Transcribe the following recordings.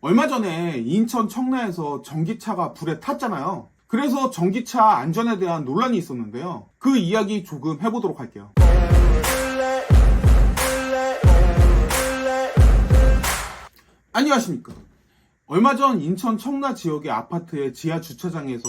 얼마 전에 인천 청라에서 전기차가 불에 탔잖아요. 그래서 전기차 안전에 대한 논란이 있었는데요. 그 이야기 조금 해보도록 할게요. 안녕하십니까. 얼마 전 인천 청라 지역의 아파트의 지하 주차장에서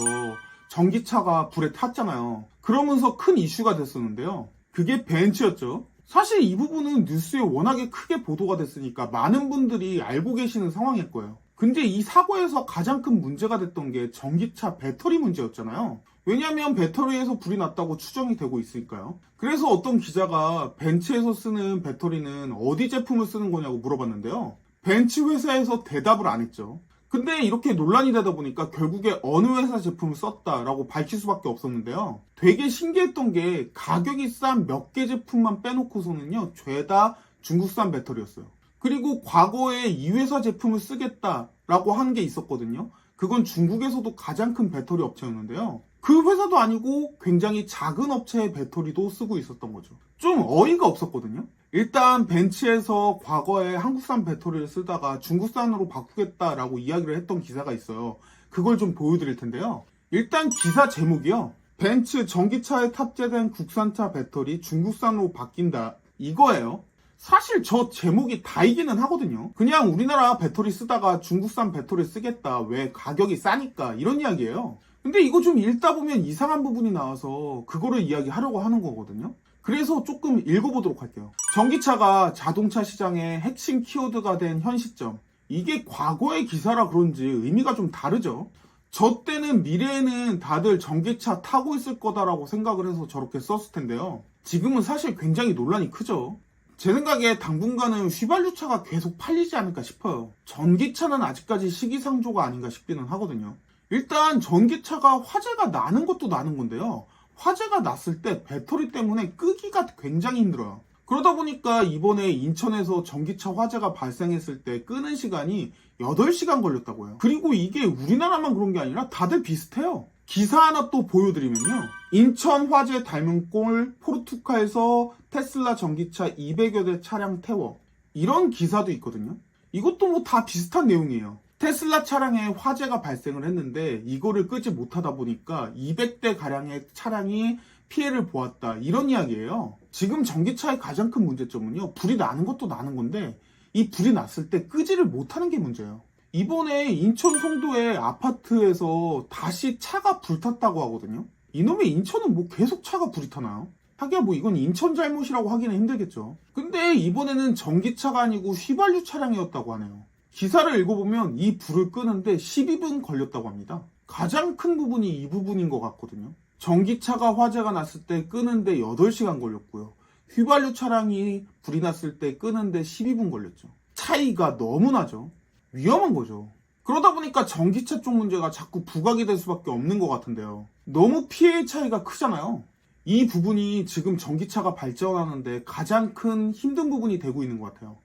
전기차가 불에 탔잖아요. 그러면서 큰 이슈가 됐었는데요. 그게 벤츠였죠. 사실 이 부분은 뉴스에 워낙에 크게 보도가 됐으니까 많은 분들이 알고 계시는 상황일 거예요. 근데 이 사고에서 가장 큰 문제가 됐던 게 전기차 배터리 문제였잖아요. 왜냐하면 배터리에서 불이 났다고 추정이 되고 있으니까요. 그래서 어떤 기자가 벤츠에서 쓰는 배터리는 어디 제품을 쓰는 거냐고 물어봤는데요. 벤츠 회사에서 대답을 안 했죠. 근데 이렇게 논란이 되다 보니까 결국에 어느 회사 제품을 썼다라고 밝힐 수밖에 없었는데요. 되게 신기했던 게 가격이 싼 몇 개 제품만 빼놓고서는요, 죄다 중국산 배터리였어요. 그리고 과거에 이 회사 제품을 쓰겠다라고 한 게 있었거든요. 그건 중국에서도 가장 큰 배터리 업체였는데요. 그 회사도 아니고 굉장히 작은 업체의 배터리도 쓰고 있었던 거죠. 좀 어이가 없었거든요. 일단 벤츠에서 과거에 한국산 배터리를 쓰다가 중국산으로 바꾸겠다라고 이야기를 했던 기사가 있어요. 그걸 좀 보여드릴 텐데요. 일단 기사 제목이요. 벤츠 전기차에 탑재된 국산차 배터리 중국산으로 바뀐다. 이거예요. 사실 저 제목이 다이기는 하거든요. 그냥 우리나라 배터리 쓰다가 중국산 배터리 쓰겠다. 왜 가격이 싸니까 이런 이야기예요. 근데 이거 좀 읽다 보면 이상한 부분이 나와서 그거를 이야기하려고 하는 거거든요. 그래서 조금 읽어보도록 할게요. 전기차가 자동차 시장의 핵심 키워드가 된 현 시점. 이게 과거의 기사라 그런지 의미가 좀 다르죠. 저 때는 미래에는 다들 전기차 타고 있을 거다라고 생각을 해서 저렇게 썼을 텐데요. 지금은 사실 굉장히 논란이 크죠. 제 생각에 당분간은 휘발유차가 계속 팔리지 않을까 싶어요. 전기차는 아직까지 시기상조가 아닌가 싶기는 하거든요. 일단 전기차가 화재가 나는 것도 나는 건데요. 화재가 났을 때 배터리 때문에 끄기가 굉장히 힘들어요. 그러다 보니까 이번에 인천에서 전기차 화재가 발생했을 때 끄는 시간이 8시간 걸렸다고요. 그리고 이게 우리나라만 그런 게 아니라 다들 비슷해요. 기사 하나 또 보여드리면요. 인천 화재 닮은 꼴 포르투카에서 테슬라 전기차 200여 대 차량 태워. 이런 기사도 있거든요. 이것도 뭐 다 비슷한 내용이에요. 테슬라 차량에 화재가 발생을 했는데 이거를 끄지 못하다 보니까 200대 가량의 차량이 피해를 보았다. 이런 이야기예요. 지금 전기차의 가장 큰 문제점은요. 불이 나는 것도 나는 건데 이 불이 났을 때 끄지를 못하는 게 문제예요. 이번에 인천 송도의 아파트에서 다시 차가 불탔다고 하거든요. 이놈의 인천은 뭐 계속 차가 불이 타나요? 하기야 뭐 이건 인천 잘못이라고 하기는 힘들겠죠. 근데 이번에는 전기차가 아니고 휘발유 차량이었다고 하네요. 기사를 읽어보면 이 불을 끄는데 12분 걸렸다고 합니다. 가장 큰 부분이 이 부분인 것 같거든요. 전기차가 화재가 났을 때 끄는데 8시간 걸렸고요. 휘발유 차량이 불이 났을 때 끄는데 12분 걸렸죠. 차이가 너무 나죠. 위험한 거죠. 그러다 보니까 전기차 쪽 문제가 자꾸 부각이 될 수밖에 없는 것 같은데요. 너무 피해의 차이가 크잖아요. 이 부분이 지금 전기차가 발전하는데 가장 큰 힘든 부분이 되고 있는 것 같아요.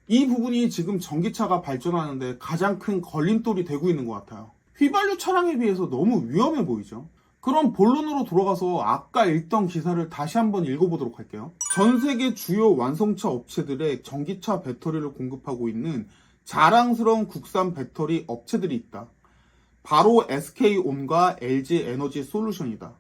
이 부분이 지금 전기차가 발전하는데 가장 큰 걸림돌이 되고 있는 것 같아요. 휘발유 차량에 비해서 너무 위험해 보이죠. 그럼 본론으로 돌아가서 아까 읽던 기사를 다시 한번 읽어보도록 할게요. 전 세계 주요 완성차 업체들의 전기차 배터리를 공급하고 있는 자랑스러운 국산 배터리 업체들이 있다. 바로 SK온과 LG에너지솔루션이다.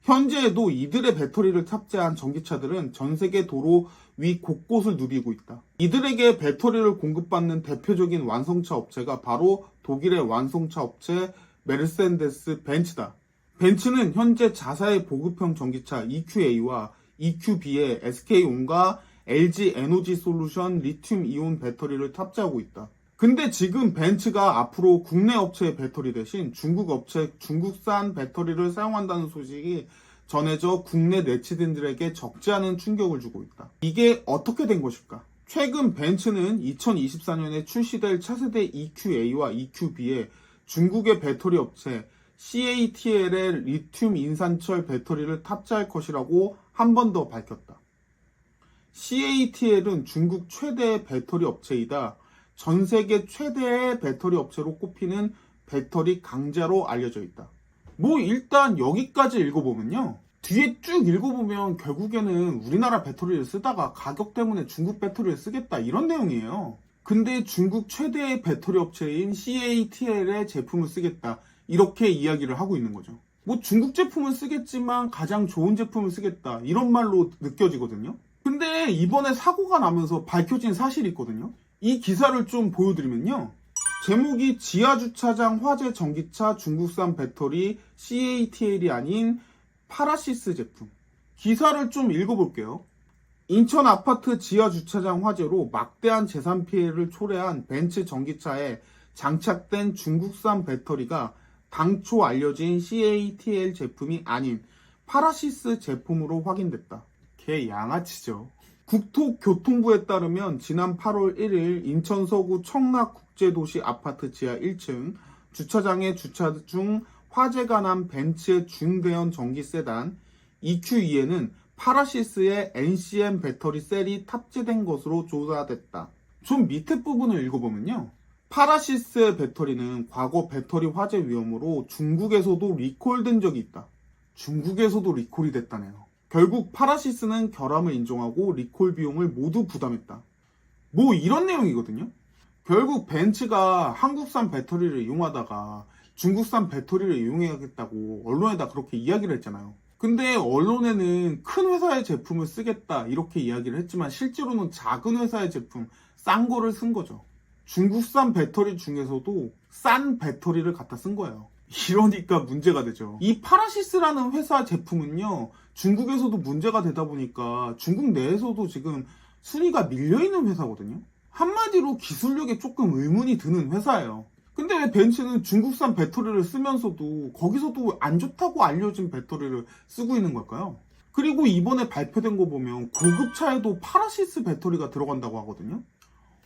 현재에도 이들의 배터리를 탑재한 전기차들은 전 세계 도로 위 곳곳을 누비고 있다. 이들에게 배터리를 공급받는 대표적인 완성차 업체가 바로 독일의 완성차 업체 메르세데스 벤츠다. 벤츠는 현재 자사의 보급형 전기차 EQA와 EQB에 SK온과 LG에너지솔루션 리튬 이온 배터리를 탑재하고 있다. 근데 지금 벤츠가 앞으로 국내 업체의 배터리 대신 중국 업체 중국산 배터리를 사용한다는 소식이 전해져 국내 네티즌들에게 적지 않은 충격을 주고 있다. 이게 어떻게 된 것일까? 최근 벤츠는 2024년에 출시될 차세대 EQA와 EQB에 중국의 배터리 업체 CATL의 리튬 인산철 배터리를 탑재할 것이라고 한 번 더 밝혔다. CATL은 중국 최대의 배터리 업체이다. 전 세계 최대의 배터리 업체로 꼽히는 배터리 강자로 알려져 있다. 뭐 일단 여기까지 읽어보면요. 뒤에 쭉 읽어보면 결국에는 우리나라 배터리를 쓰다가 가격 때문에 중국 배터리를 쓰겠다 이런 내용이에요. 근데 중국 최대의 배터리 업체인 CATL의 제품을 쓰겠다. 이렇게 이야기를 하고 있는 거죠. 뭐 중국 제품을 쓰겠지만 가장 좋은 제품을 쓰겠다. 이런 말로 느껴지거든요. 근데 이번에 사고가 나면서 밝혀진 사실이 있거든요. 이 기사를 좀 보여드리면요. 제목이 지하주차장 화재 전기차 중국산 배터리 CATL이 아닌 파라시스 제품. 기사를 좀 읽어볼게요. 인천 아파트 지하주차장 화재로 막대한 재산 피해를 초래한 벤츠 전기차에 장착된 중국산 배터리가 당초 알려진 CATL 제품이 아닌 파라시스 제품으로 확인됐다. 개 양아치죠. 국토교통부에 따르면 지난 8월 1일 인천 서구 청락국제도시 아파트 지하 1층 주차장에 주차 중 화재가 난 벤츠의 중대형 전기 세단 EQ2에는 파라시스의 NCM 배터리 셀이 탑재된 것으로 조사됐다. 좀 밑에 부분을 읽어보면요. 파라시스의 배터리는 과거 배터리 화재 위험으로 중국에서도 리콜된 적이 있다. 중국에서도 리콜이 됐다네요. 결국 파라시스는 결함을 인정하고 리콜 비용을 모두 부담했다. 뭐 이런 내용이거든요. 결국 벤츠가 한국산 배터리를 이용하다가 중국산 배터리를 이용해야겠다고 언론에다 그렇게 이야기를 했잖아요. 근데 언론에는 큰 회사의 제품을 쓰겠다 이렇게 이야기를 했지만 실제로는 작은 회사의 제품, 싼 거를 쓴 거죠. 중국산 배터리 중에서도 싼 배터리를 갖다 쓴 거예요. 이러니까 문제가 되죠. 이 파라시스라는 회사 제품은요, 중국에서도 문제가 되다 보니까 중국 내에서도 지금 순위가 밀려있는 회사거든요. 한마디로 기술력에 조금 의문이 드는 회사예요. 근데 왜 벤츠는 중국산 배터리를 쓰면서도 거기서도 안 좋다고 알려진 배터리를 쓰고 있는 걸까요? 그리고 이번에 발표된 거 보면 고급차에도 파라시스 배터리가 들어간다고 하거든요.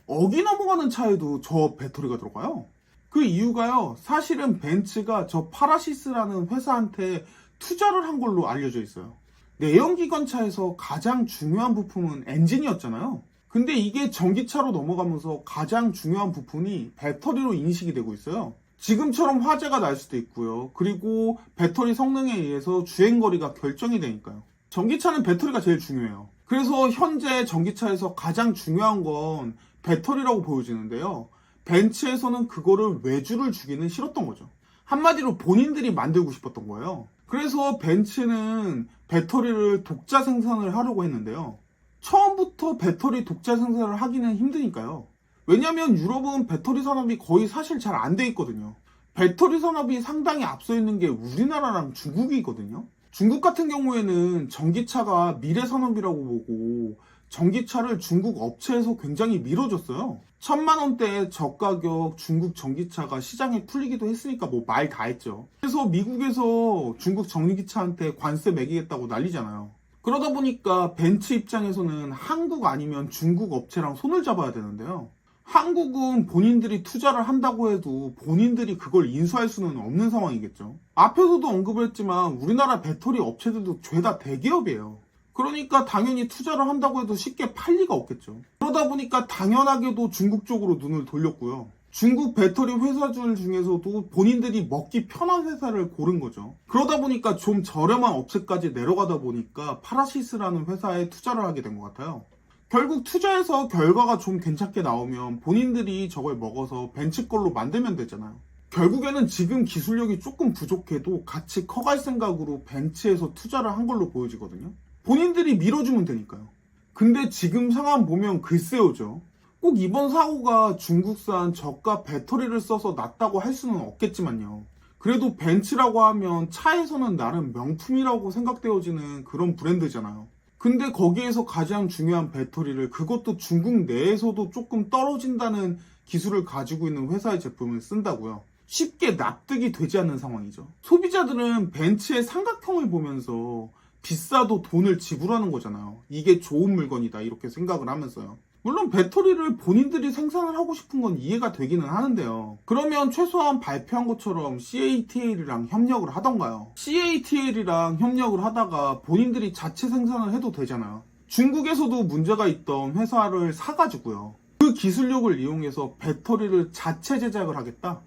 억이 넘어가는 차에도 저 배터리가 들어가요. 그 이유가요, 사실은 벤츠가 저 파라시스라는 회사한테 투자를 한 걸로 알려져 있어요. 내연기관차에서 가장 중요한 부품은 엔진이었잖아요. 근데 이게 전기차로 넘어가면서 가장 중요한 부품이 배터리로 인식이 되고 있어요. 지금처럼 화재가 날 수도 있고요. 그리고 배터리 성능에 의해서 주행거리가 결정이 되니까요. 전기차는 배터리가 제일 중요해요. 그래서 현재 전기차에서 가장 중요한 건 배터리라고 보여지는데요. 벤츠에서는 그거를 외주를 주기는 싫었던 거죠. 한마디로 본인들이 만들고 싶었던 거예요. 그래서 벤츠는 배터리를 독자 생산을 하려고 했는데요. 처음부터 배터리 독자 생산을 하기는 힘드니까요. 왜냐면 유럽은 배터리 산업이 거의 사실 잘 안 돼 있거든요. 배터리 산업이 상당히 앞서 있는 게 우리나라랑 중국이거든요. 중국 같은 경우에는 전기차가 미래 산업이라고 보고 전기차를 중국 업체에서 굉장히 밀어줬어요. 1000만원대의 저가격 중국 전기차가 시장에 풀리기도 했으니까 뭐 말 다 했죠. 그래서 미국에서 중국 전기차한테 관세 매기겠다고 난리잖아요. 그러다 보니까 벤츠 입장에서는 한국 아니면 중국 업체랑 손을 잡아야 되는데요. 한국은 본인들이 투자를 한다고 해도 본인들이 그걸 인수할 수는 없는 상황이겠죠. 앞에서도 언급을 했지만 우리나라 배터리 업체들도 죄다 대기업이에요. 그러니까 당연히 투자를 한다고 해도 쉽게 팔 리가 없겠죠. 그러다 보니까 당연하게도 중국 쪽으로 눈을 돌렸고요. 중국 배터리 회사들 중에서도 본인들이 먹기 편한 회사를 고른 거죠. 그러다 보니까 좀 저렴한 업체까지 내려가다 보니까 파라시스라는 회사에 투자를 하게 된 것 같아요. 결국 투자해서 결과가 좀 괜찮게 나오면 본인들이 저걸 먹어서 벤츠 걸로 만들면 되잖아요. 결국에는 지금 기술력이 조금 부족해도 같이 커갈 생각으로 벤츠에서 투자를 한 걸로 보여지거든요. 본인들이 밀어주면 되니까요. 근데 지금 상황 보면 글쎄요죠. 꼭 이번 사고가 중국산 저가 배터리를 써서 났다고 할 수는 없겠지만요. 그래도 벤츠라고 하면 차에서는 나름 명품이라고 생각되어지는 그런 브랜드잖아요. 근데 거기에서 가장 중요한 배터리를 그것도 중국 내에서도 조금 떨어진다는 기술을 가지고 있는 회사의 제품을 쓴다고요. 쉽게 납득이 되지 않는 상황이죠. 소비자들은 벤츠의 삼각형을 보면서 비싸도 돈을 지불하는 거잖아요. 이게 좋은 물건이다 이렇게 생각을 하면서요. 물론 배터리를 본인들이 생산을 하고 싶은 건 이해가 되기는 하는데요. 그러면 최소한 발표한 것처럼 CATL이랑 협력을 하던가요. CATL이랑 협력을 하다가 본인들이 자체 생산을 해도 되잖아요. 중국에서도 문제가 있던 회사를 사가지고요. 그 기술력을 이용해서 배터리를 자체 제작을 하겠다?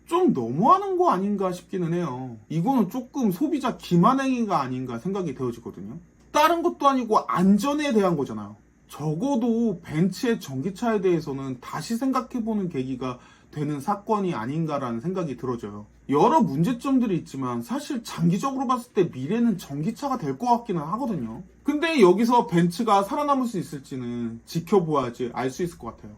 좀 너무하는 거 아닌가 싶기는 해요. 이거는 조금 소비자 기만행위가 아닌가 생각이 되어지거든요. 다른 것도 아니고 안전에 대한 거잖아요. 적어도 벤츠의 전기차에 대해서는 다시 생각해보는 계기가 되는 사건이 아닌가라는 생각이 들어져요. 여러 문제점들이 있지만 사실 장기적으로 봤을 때 미래는 전기차가 될 것 같기는 하거든요. 근데 여기서 벤츠가 살아남을 수 있을지는 지켜봐야지 알 수 있을 것 같아요.